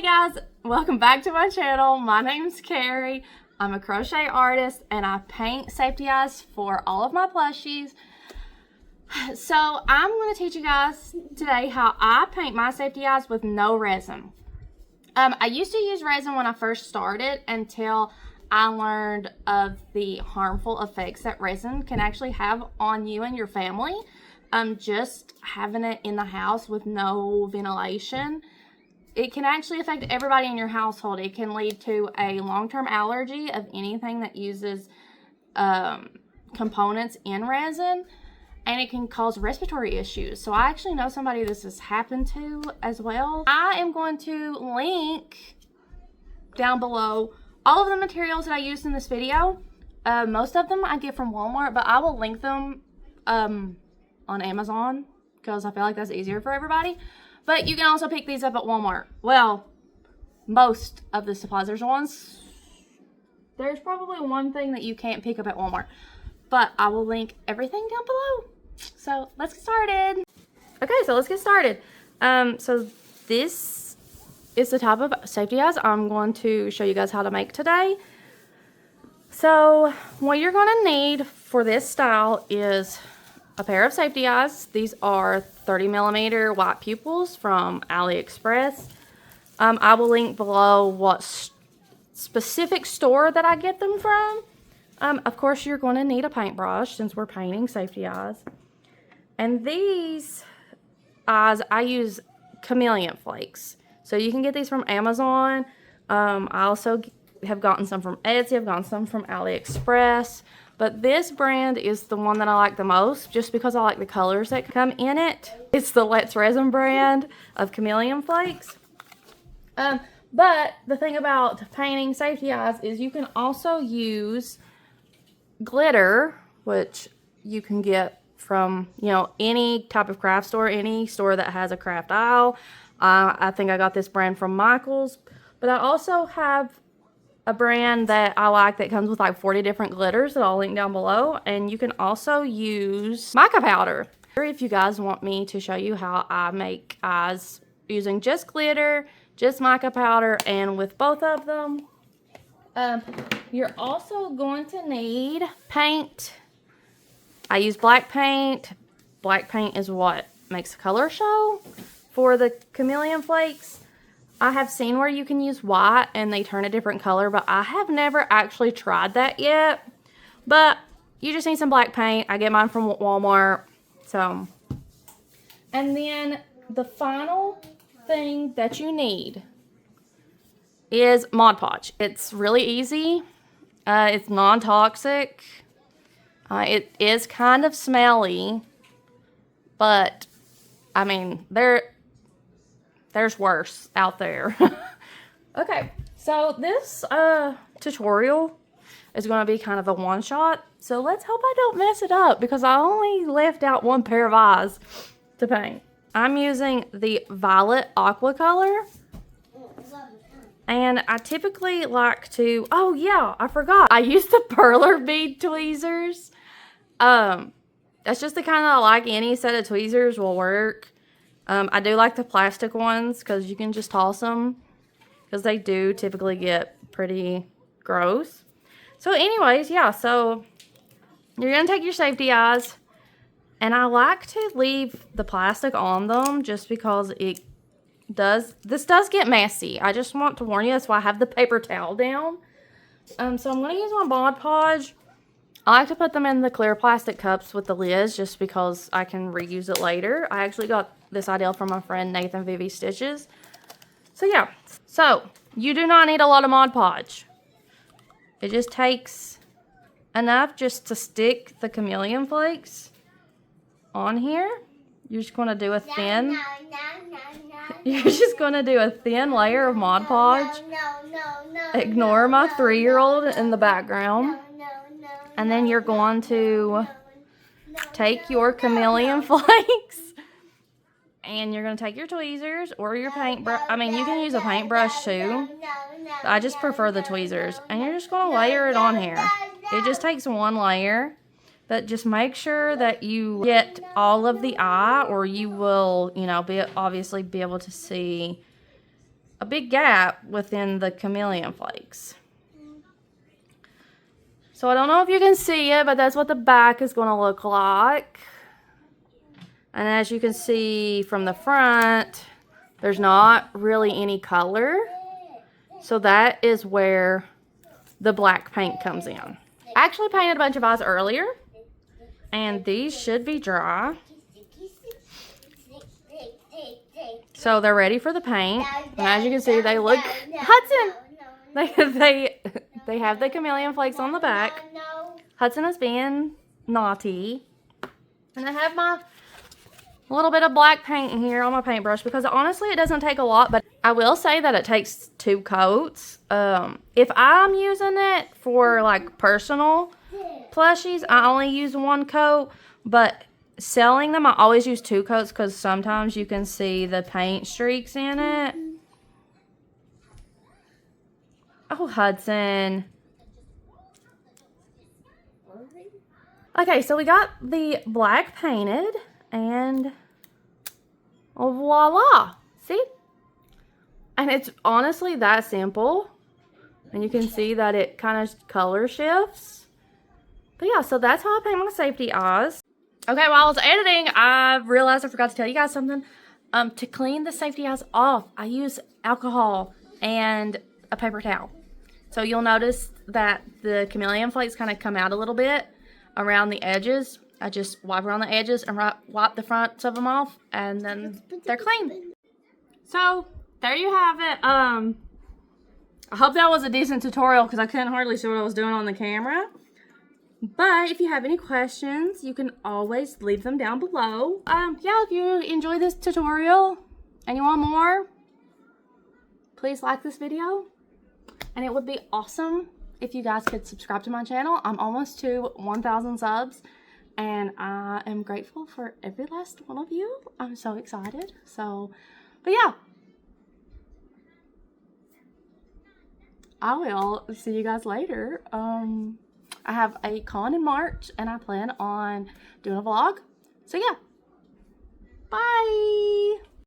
guys, welcome back to my channel. My name's Carrie. I'm a crochet artist and I paint safety eyes for all of my plushies. So I'm going to teach you guys today how I paint my safety eyes with no resin. I used to use resin when I first started until I learned of the harmful effects that resin can actually have on you and your family. Just having it in the house with no ventilation, it can actually affect everybody in your household. It can lead to a long-term allergy of anything that uses components in resin, and it can cause respiratory issues. So I actually know somebody this has happened to as well. I am going to link down below all of the materials that I used in this video. Most of them I get from Walmart, but I will link them on Amazon because I feel like that's easier for everybody. But you can also pick these up at Walmart. Well, most of the supplies. There's probably one thing that you can't pick up at Walmart. But I will link everything down below. So let's get started. Okay, so let's get started. So this is the type of safety eyes I'm going to show you guys how to make today. So what you're going to need for this style is a pair of safety eyes. These are 30mm white pupils from AliExpress. I will link below what specific store that I get them from. Of course, you're going to need a paintbrush since we're painting safety eyes. And these eyes, I use chameleon flakes. So you can get these from Amazon. I also have gotten some from Etsy. I've gotten some from AliExpress. But this brand is the one that I like the most just because I like the colors that come in it. It's the Let's Resin brand of chameleon flakes. But the thing about painting safety eyes is you can also use glitter, which you can get from, you know, any type of craft store, any store that has a craft aisle. I think I got this brand from Michael's. But I also have a brand that I like that comes with like 40 different glitters that I'll link down below. And you can also use mica powder. If you guys want me to show you how I make eyes using just glitter, just mica powder, and with both of them. You're also going to need paint. I use black paint. Black paint is what makes the color show for the chameleon flakes. I have seen where you can use white and they turn a different color, but I have never actually tried that yet. But you just need some black paint. I get mine from Walmart. So, and then the final thing that you need is Mod Podge. It's really easy. It's non-toxic. It is kind of smelly, but I mean, there's worse out there. Okay, so this tutorial is going to be kind of a one-shot. So let's hope I don't mess it up because I only left out one pair of eyes to paint. I'm using the Violet Aqua color. And I typically like to, oh yeah, I forgot. I use the perler bead tweezers. That's just the kind that I like. Any set of tweezers will work. I do like the plastic ones because you can just toss them because they do typically get pretty gross. So anyways, yeah, so you're going to take your safety eyes, and I like to leave the plastic on them just because this does get messy. I just want to warn you, that's why I have the paper towel down. So I'm going to use my Mod Podge. I like to put them in the clear plastic cups with the lids just because I can reuse it later. I actually got this idea from my friend Nathan Vivi Stitches. So yeah, so you do not need a lot of Mod Podge. It just takes enough just to stick the chameleon flakes on here. You're just going to do a thin, you're just going to do a thin layer of Mod Podge. Ignore my 3-year-old in the background. And then you're going to take your chameleon flakes and you're going to take your tweezers or your paintbrush. I mean, you can use a paintbrush too. I just prefer the tweezers. And you're just going to layer it on here. It just takes one layer. But just make sure that you get all of the eye or you will, you know, obviously be able to see a big gap within the chameleon flakes. So I don't know if you can see it, but that's what the back is going to look like. And as you can see from the front, there's not really any color. So that is where the black paint comes in. I actually painted a bunch of eyes earlier, and these should be dry. So they're ready for the paint. And as you can see, they look, Hudson! They have the chameleon flakes on the back. Hudson is being naughty. And I have my little bit of black paint in here on my paintbrush because honestly it doesn't take a lot, but I will say that it takes 2 coats. If I'm using it for like personal plushies, I only use 1 coat, but selling them I always use 2 coats because sometimes you can see the paint streaks in it. Oh, Hudson. Okay, so we got the black painted, and voila. See? And it's honestly that simple. And you can see that it kind of color shifts. But yeah, so that's how I paint my safety eyes. Okay, while I was editing, I realized I forgot to tell you guys something. To clean the safety eyes off, I use alcohol and a paper towel. So you'll notice that the chameleon flakes kind of come out a little bit around the edges. I just wipe around the edges and wipe the fronts of them off, and then they're clean. So there you have it. I hope that was a decent tutorial because I couldn't hardly see what I was doing on the camera. But if you have any questions, you can always leave them down below. Yeah, if you enjoyed this tutorial and you want more, please like this video. And it would be awesome if you guys could subscribe to my channel. I'm almost to 1,000 subs. And I am grateful for every last one of you. I'm so excited. So, but yeah. I will see you guys later. I have a con in March and I plan on doing a vlog. So yeah. Bye.